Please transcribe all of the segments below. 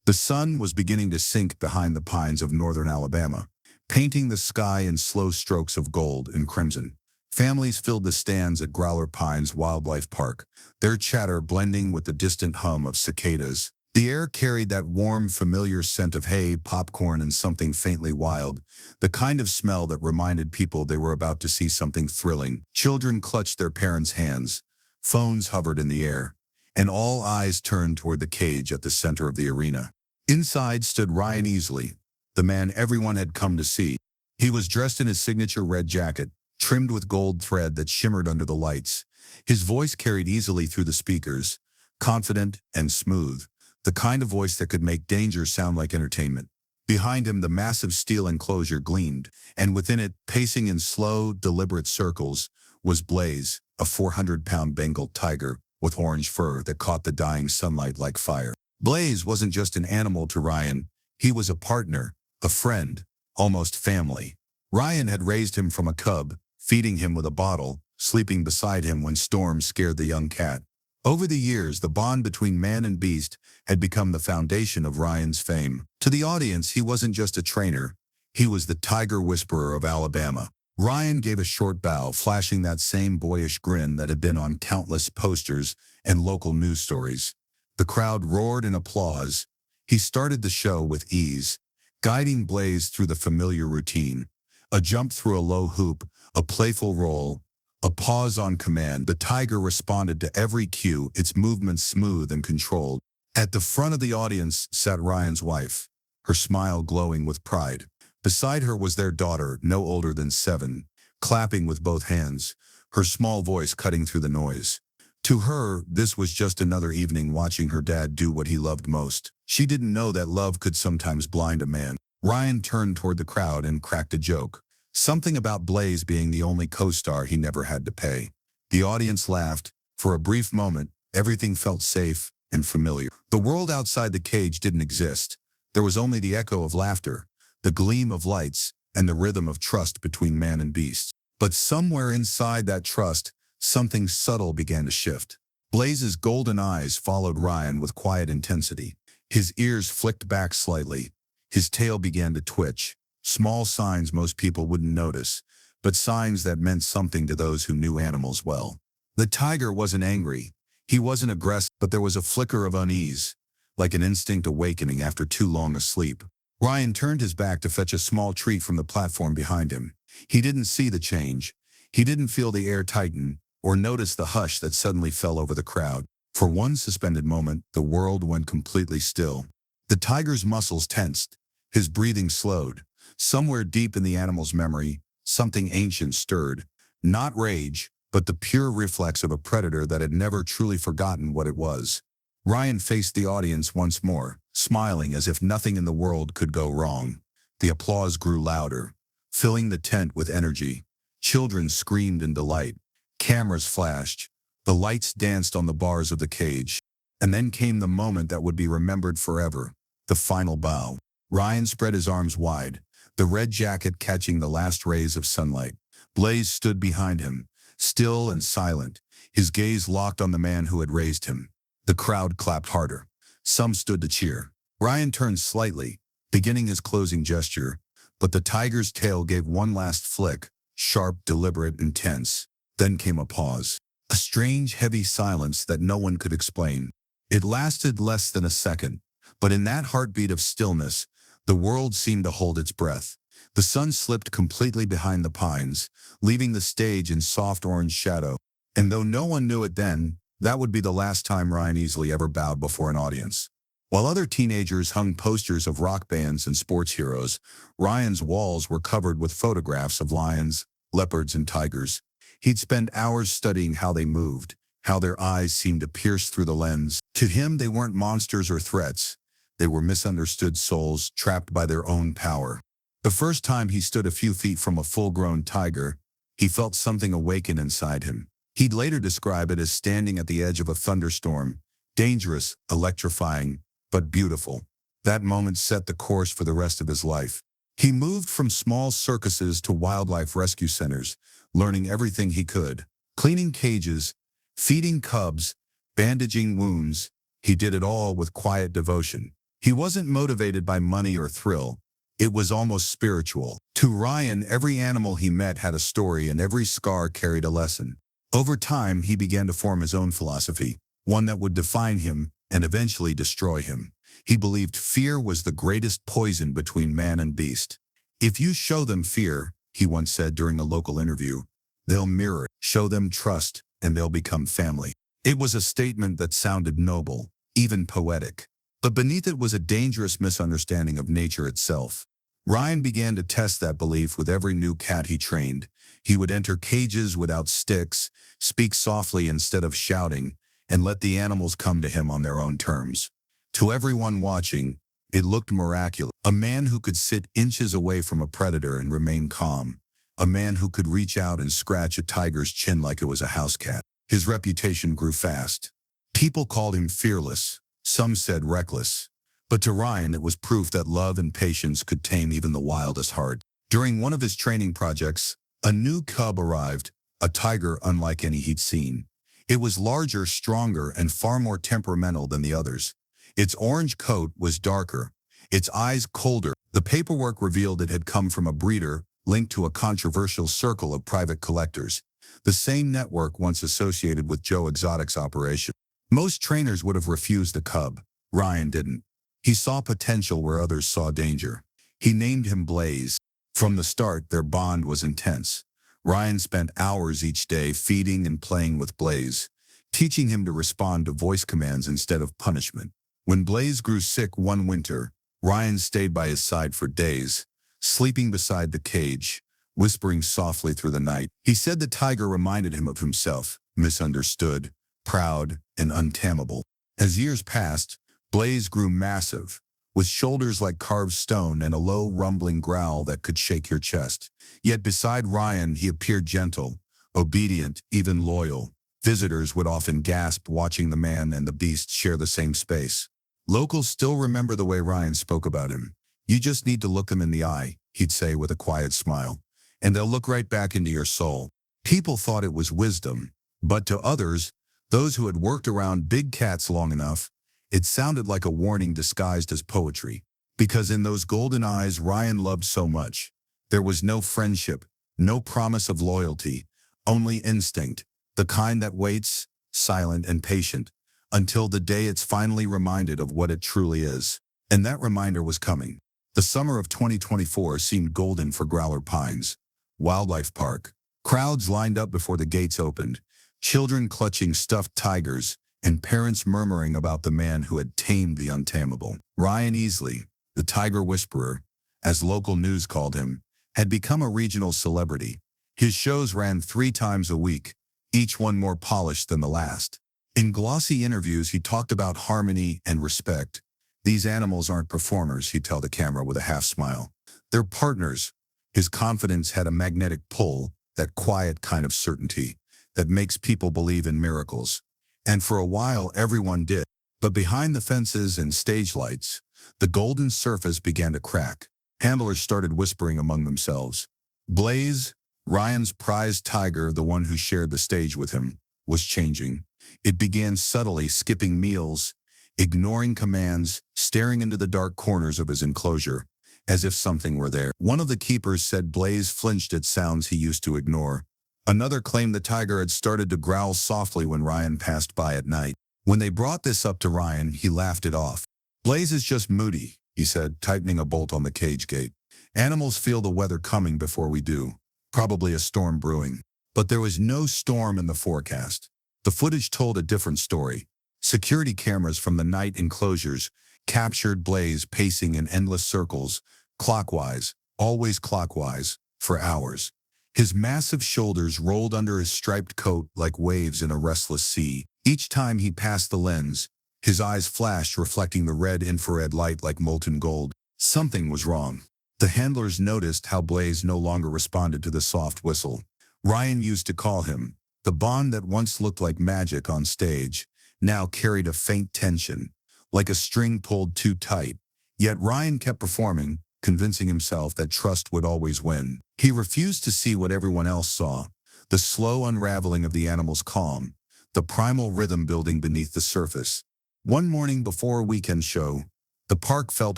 The sun was beginning to sink behind the pines of northern Alabama, painting the sky in slow strokes of gold and crimson. Families filled the stands at Growler Pines Wildlife Park, their chatter blending with the distant hum of cicadas. The air carried that warm, familiar scent of hay, popcorn, and something faintly wild, the kind of smell that reminded people they were about to see something thrilling. Children clutched their parents' hands, phones hovered in the air, and all eyes turned toward the cage at the center of the arena. Inside stood Ryan Easley, the man everyone had come to see. He was dressed in his signature red jacket, trimmed with gold thread that shimmered under the lights. His voice carried easily through the speakers, confident and smooth, the kind of voice that could make danger sound like entertainment. Behind him, the massive steel enclosure gleamed, and within it, pacing in slow, deliberate circles, was Blaze, a 400-pound Bengal tiger with orange fur that caught the dying sunlight like fire. Blaze wasn't just an animal to Ryan, he was a partner, a friend, almost family. Ryan had raised him from a cub, feeding him with a bottle, sleeping beside him when storms scared the young cat. Over the years, the bond between man and beast had become the foundation of Ryan's fame. To the audience, he wasn't just a trainer, he was the tiger whisperer of Alabama. Ryan gave a short bow, flashing that same boyish grin that had been on countless posters and local news stories. The crowd roared in applause. He started the show with ease, guiding Blaze through the familiar routine. A jump through a low hoop, a playful roll, a pause on command. The tiger responded to every cue, its movements smooth and controlled. At the front of the audience sat Ryan's wife, her smile glowing with pride. Beside her was their daughter, no older than 7, clapping with both hands, her small voice cutting through the noise. To her, this was just another evening watching her dad do what he loved most. She didn't know that love could sometimes blind a man. Ryan turned toward the crowd and cracked a joke. Something about Blaze being the only co-star he never had to pay. The audience laughed. For a brief moment, everything felt safe and familiar. The world outside the cage didn't exist. There was only the echo of laughter, the gleam of lights, and the rhythm of trust between man and beast. But somewhere inside that trust, something subtle began to shift. Blaze's golden eyes followed Ryan with quiet intensity. His ears flicked back slightly. His tail began to twitch. Small signs most people wouldn't notice, but signs that meant something to those who knew animals well. The tiger wasn't angry. He wasn't aggressive, but there was a flicker of unease, like an instinct awakening after too long a sleep. Ryan turned his back to fetch a small treat from the platform behind him. He didn't see the change. He didn't feel the air tighten or notice the hush that suddenly fell over the crowd. For one suspended moment, the world went completely still. The tiger's muscles tensed. His breathing slowed. Somewhere deep in the animal's memory, something ancient stirred. Not rage, but the pure reflex of a predator that had never truly forgotten what it was. Ryan faced the audience once more, smiling as if nothing in the world could go wrong. The applause grew louder, filling the tent with energy. Children screamed in delight. Cameras flashed. The lights danced on the bars of the cage. And then came the moment that would be remembered forever, the final bow. Ryan spread his arms wide, the red jacket catching the last rays of sunlight. Blaze stood behind him, still and silent, his gaze locked on the man who had raised him. The crowd clapped harder. Some stood to cheer. Ryan turned slightly, beginning his closing gesture, but the tiger's tail gave one last flick, sharp, deliberate, intense. Then came a pause. A strange, heavy silence that no one could explain. It lasted less than a second, but in that heartbeat of stillness, the world seemed to hold its breath. The sun slipped completely behind the pines, leaving the stage in soft orange shadow. And though no one knew it then, that would be the last time Ryan Easley ever bowed before an audience. While other teenagers hung posters of rock bands and sports heroes, Ryan's walls were covered with photographs of lions, leopards, and tigers. He'd spend hours studying how they moved, how their eyes seemed to pierce through the lens. To him, they weren't monsters or threats. They were misunderstood souls trapped by their own power. The first time he stood a few feet from a full-grown tiger, he felt something awaken inside him. He'd later describe it as standing at the edge of a thunderstorm, dangerous, electrifying, but beautiful. That moment set the course for the rest of his life. He moved from small circuses to wildlife rescue centers, learning everything he could. Cleaning cages, feeding cubs, bandaging wounds, he did it all with quiet devotion. He wasn't motivated by money or thrill. It was almost spiritual. To Ryan, every animal he met had a story and every scar carried a lesson. Over time, he began to form his own philosophy, one that would define him and eventually destroy him. He believed fear was the greatest poison between man and beast. If you show them fear, he once said during a local interview, they'll mirror it. Show them trust, and they'll become family. It was a statement that sounded noble, even poetic. But beneath it was a dangerous misunderstanding of nature itself. Ryan began to test that belief with every new cat he trained. He would enter cages without sticks, speak softly instead of shouting, and let the animals come to him on their own terms. To everyone watching, it looked miraculous. A man who could sit inches away from a predator and remain calm. A man who could reach out and scratch a tiger's chin like it was a house cat. His reputation grew fast. People called him fearless. Some said reckless. But to Ryan, it was proof that love and patience could tame even the wildest heart. During one of his training projects, a new cub arrived, a tiger unlike any he'd seen. It was larger, stronger, and far more temperamental than the others. Its orange coat was darker, its eyes colder. The paperwork revealed it had come from a breeder linked to a controversial circle of private collectors, the same network once associated with Joe Exotic's operation. Most trainers would have refused the cub. Ryan didn't. He saw potential where others saw danger. He named him Blaze. From the start, their bond was intense. Ryan spent hours each day feeding and playing with Blaze, teaching him to respond to voice commands instead of punishment. When Blaze grew sick one winter, Ryan stayed by his side for days, sleeping beside the cage, whispering softly through the night. He said the tiger reminded him of himself, misunderstood, proud, and untamable. As years passed, Blaze grew massive, with shoulders like carved stone and a low, rumbling growl that could shake your chest. Yet beside Ryan, he appeared gentle, obedient, even loyal. Visitors would often gasp watching the man and the beast share the same space. Locals still remember the way Ryan spoke about him. You just need to look them in the eye, he'd say with a quiet smile, and they'll look right back into your soul. People thought it was wisdom, but to others, those who had worked around big cats long enough, it sounded like a warning disguised as poetry. Because in those golden eyes Ryan loved so much, there was no friendship, no promise of loyalty, only instinct, the kind that waits, silent and patient, until the day it's finally reminded of what it truly is. And that reminder was coming. The summer of 2024 seemed golden for Growler Pines Wildlife Park. Crowds lined up before the gates opened, children clutching stuffed tigers, and parents murmuring about the man who had tamed the untamable. Ryan Easley, the Tiger Whisperer, as local news called him, had become a regional celebrity. His shows ran 3 times a week, each one more polished than the last. In glossy interviews, he talked about harmony and respect. These animals aren't performers, he'd tell the camera with a half smile. They're partners. His confidence had a magnetic pull, that quiet kind of certainty that makes people believe in miracles. And for a while, everyone did. But behind the fences and stage lights, the golden surface began to crack. Handlers started whispering among themselves. Blaze, Ryan's prized tiger, the one who shared the stage with him, was changing. It began subtly skipping meals, ignoring commands, staring into the dark corners of his enclosure, as if something were there. One of the keepers said Blaze flinched at sounds he used to ignore. Another claimed the tiger had started to growl softly when Ryan passed by at night. When they brought this up to Ryan, he laughed it off. Blaze is just moody, he said, tightening a bolt on the cage gate. Animals feel the weather coming before we do. Probably a storm brewing. But there was no storm in the forecast. The footage told a different story. Security cameras from the night enclosures captured Blaze pacing in endless circles, clockwise, always clockwise, for hours. His massive shoulders rolled under his striped coat like waves in a restless sea. Each time he passed the lens, his eyes flashed, reflecting the red infrared light like molten gold. Something was wrong. The handlers noticed how Blaze no longer responded to the soft whistle. Ryan used to call him, the bond that once looked like magic on stage, now carried a faint tension, like a string pulled too tight. Yet Ryan kept performing, convincing himself that trust would always win. He refused to see what everyone else saw, the slow unraveling of the animal's calm, the primal rhythm building beneath the surface. One morning before a weekend show, The park felt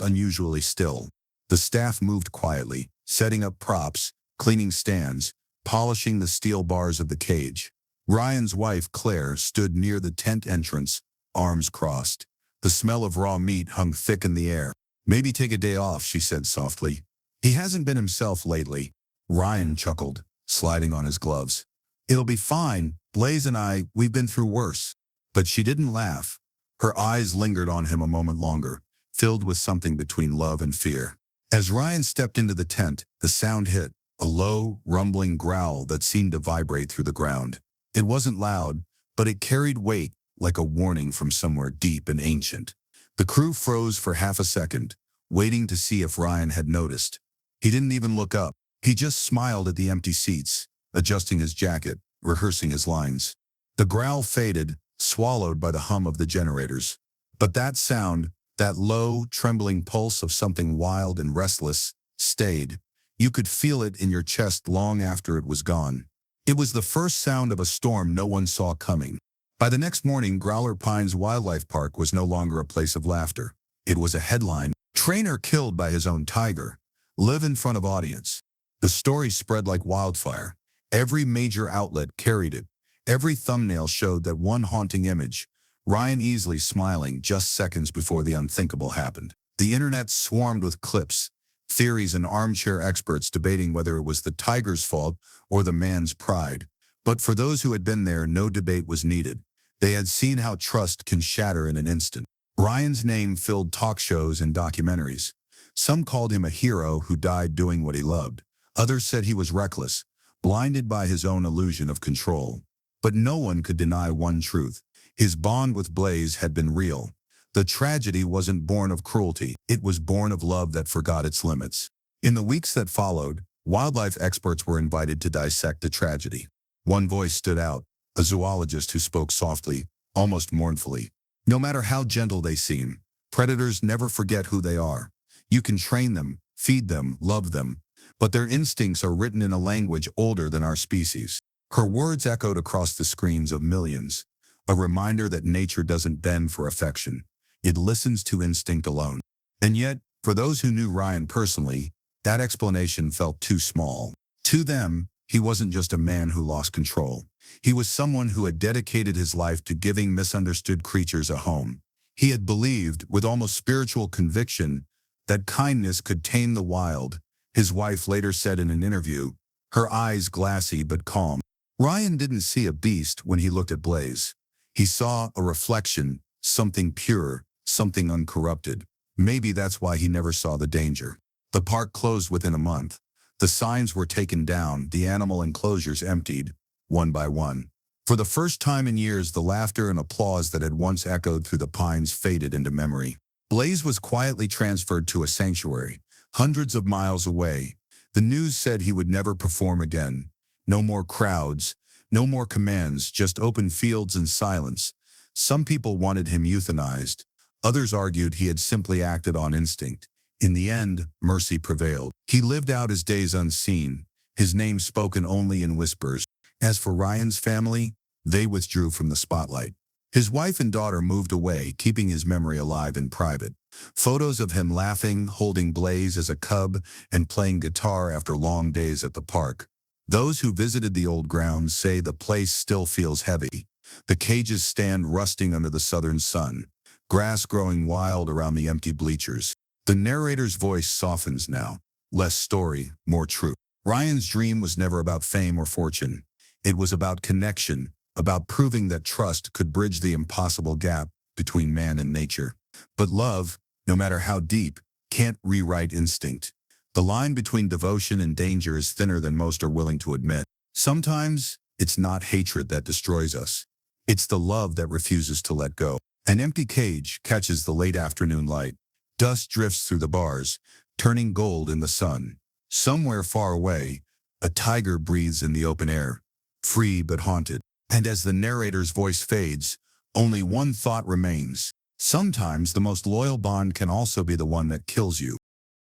unusually still. The staff moved quietly, setting up props, cleaning stands, polishing the steel bars of the cage. Ryan's wife, Claire, stood near the tent entrance, arms crossed. The smell of raw meat hung thick in the air. "Maybe take a day off," she said softly. "He hasn't been himself lately." Ryan chuckled, sliding on his gloves. "It'll be fine. Blaze and we've been through worse." But she didn't laugh. Her eyes lingered on him a moment longer, filled with something between love and fear. As Ryan stepped into the tent, the sound hit, a low, rumbling growl that seemed to vibrate through the ground. It wasn't loud, but it carried weight, like a warning from somewhere deep and ancient. The crew froze for half a second, waiting to see if Ryan had noticed. He didn't even look up. He just smiled at the empty seats, adjusting his jacket, rehearsing his lines. The growl faded, swallowed by the hum of the generators. But that sound, that low, trembling pulse of something wild and restless, stayed. You could feel it in your chest long after it was gone. It was the first sound of a storm no one saw coming. By the next morning, Growler Pines Wildlife Park was no longer a place of laughter. It was a headline: "Trainer killed by his own tiger. Live in front of audience." The story spread like wildfire. Every major outlet carried it. Every thumbnail showed that one haunting image: Ryan Easley smiling just seconds before the unthinkable happened. The internet swarmed with clips, theories, and armchair experts debating whether it was the tiger's fault or the man's pride. But for those who had been there, no debate was needed. They had seen how trust can shatter in an instant. Ryan's name filled talk shows and documentaries. Some called him a hero who died doing what he loved. Others said he was reckless, blinded by his own illusion of control. But no one could deny one truth: his bond with Blaze had been real. The tragedy wasn't born of cruelty. It was born of love that forgot its limits. In the weeks that followed, wildlife experts were invited to dissect the tragedy. One voice stood out, a zoologist who spoke softly, almost mournfully. "No matter how gentle they seem, predators never forget who they are. You can train them, feed them, love them, but their instincts are written in a language older than our species." Her words echoed across the screens of millions, a reminder that nature doesn't bend for affection. It listens to instinct alone. And yet, for those who knew Ryan personally, that explanation felt too small. To them, he wasn't just a man who lost control. He was someone who had dedicated his life to giving misunderstood creatures a home. He had believed, with almost spiritual conviction, that kindness could tame the wild. His wife later said in an interview, her eyes glassy but calm. Ryan didn't see a beast when he looked at Blaze. He saw a reflection, something pure, something uncorrupted. Maybe that's why he never saw the danger. The park closed within a month. The signs were taken down, the animal enclosures emptied, one by one. For the first time in years, the laughter and applause that had once echoed through the pines faded into memory. Blaze was quietly transferred to a sanctuary, hundreds of miles away. The news said he would never perform again. No more crowds, no more commands, just open fields and silence. Some people wanted him euthanized. Others argued he had simply acted on instinct. In the end, mercy prevailed. He lived out his days unseen, his name spoken only in whispers. As for Ryan's family, they withdrew from the spotlight. His wife and daughter moved away, keeping his memory alive in private. Photos of him laughing, holding Blaze as a cub, and playing guitar after long days at the park. Those who visited the old grounds say the place still feels heavy. The cages stand rusting under the southern sun, grass growing wild around the empty bleachers. The narrator's voice softens now. Less story, more truth. Ryan's dream was never about fame or fortune. It was about connection, about proving that trust could bridge the impossible gap between man and nature. But love, no matter how deep, can't rewrite instinct. The line between devotion and danger is thinner than most are willing to admit. Sometimes, it's not hatred that destroys us. It's the love that refuses to let go. An empty cage catches the late afternoon light. Dust drifts through the bars, turning gold in the sun. Somewhere far away, a tiger breathes in the open air, free but haunted. And as the narrator's voice fades, only one thought remains. Sometimes the most loyal bond can also be the one that kills you.